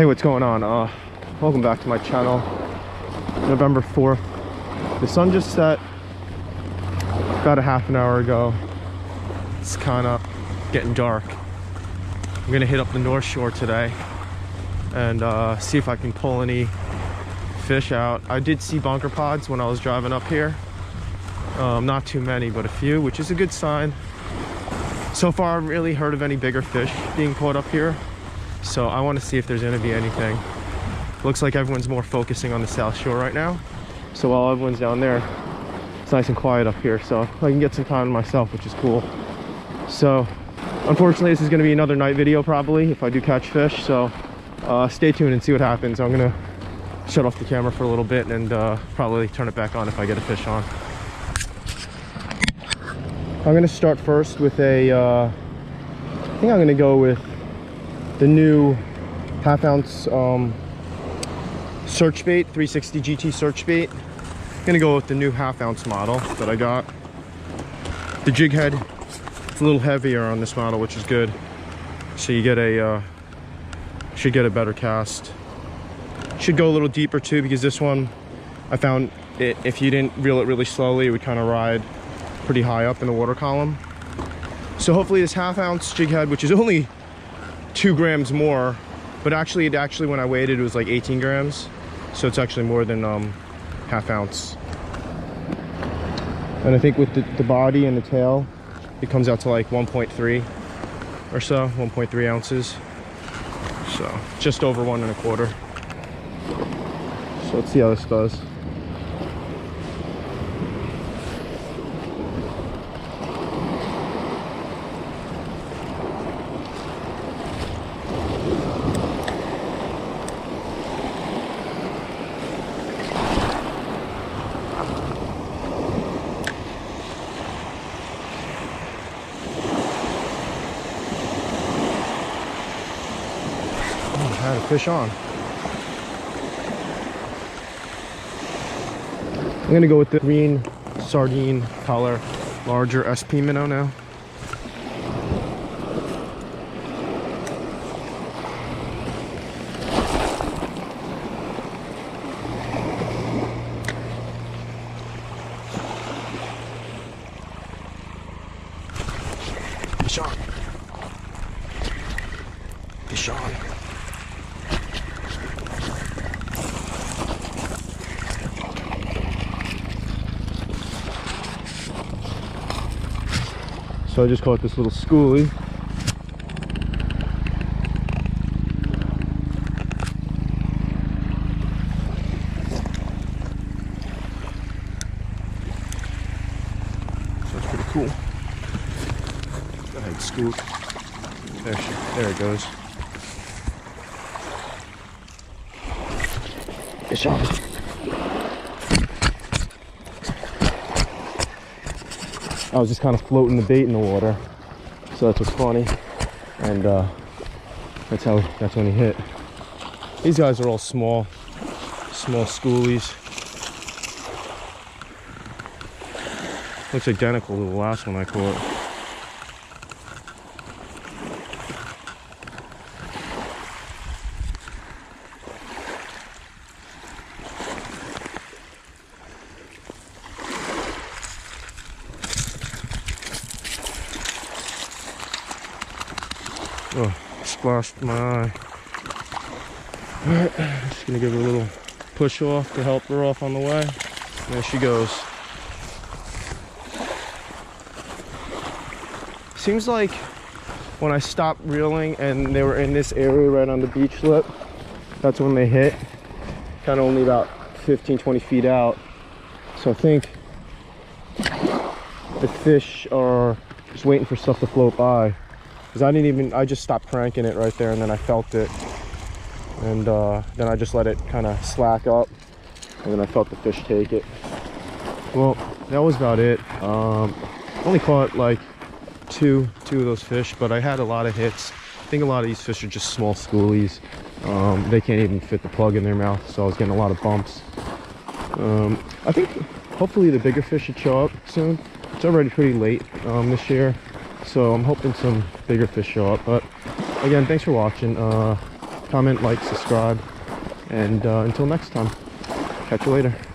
Hey, what's going on? Welcome back to my channel. November 4th. The sun just set about a half an hour ago. It's kind of getting dark. I'm gonna hit up the North Shore today and see if I can pull any fish out. I did see bunker pods when I was driving up here. Not too many, but a few, which is a good sign. So far, I haven't really heard of any bigger fish being caught up here. So I want to see if there's going to be anything. Looks like everyone's more focusing on the South Shore right now. So while everyone's down there, it's nice and quiet up here. So I can get some time to myself, which is cool. So unfortunately, this is going to be another night video probably if I do catch fish. So stay tuned and see what happens. I'm going to shut off the camera for a little bit and probably turn it back on if I get a fish on. I'm going to start first with a, I think I'm going to go with the new half-ounce search bait, 360 GT search bait. I'm gonna go with the new half-ounce model that I got. The jig head, it's a little heavier on this model, which is good. So you get a, should get a better cast. Should go a little deeper too, because this one, I found it, if you didn't reel it really slowly, it would kind of ride pretty high up in the water column. So hopefully this half-ounce jig head, which is only 2 grams more, but actually when I weighed it, it was like 18 grams, so it's actually more than half ounce. And I think with the body and the tail, it comes out to like 1.3 or so, 1.3 ounces, so just over 1 1/4. So let's see how this does. I had a fish on. I'm gonna go with the green sardine color, larger SP minnow now. Fish on. Fish on. So I just caught this little schoolie. So it's pretty cool. Go ahead, scoop. There it goes. Fish on. I was just kind of floating the bait in the water, so that's what's funny, and that's when he hit. These guys are all small schoolies. Looks identical to the last one I caught. Oh, splashed my eye. Alright, just gonna give her a little push off to help her off on the way. There she goes. Seems like when I stopped reeling and they were in this area right on the beach lip, that's when they hit. Kind of only about 15-20 feet out. So I think the fish are just waiting for stuff to float by. Because I just stopped cranking it right there, and then I felt it, and then I just let it kind of slack up, and then I felt the fish take it. Well, that was about it. Only caught like two of those fish, but I had a lot of hits. I think a lot of these fish are just small schoolies. They can't even fit the plug in their mouth, so I was getting a lot of bumps. I think hopefully the bigger fish should show up soon. It's already pretty late this year, so I'm hoping some bigger fish show up. But again, thanks for watching. comment, like, subscribe, and until next time, catch you later.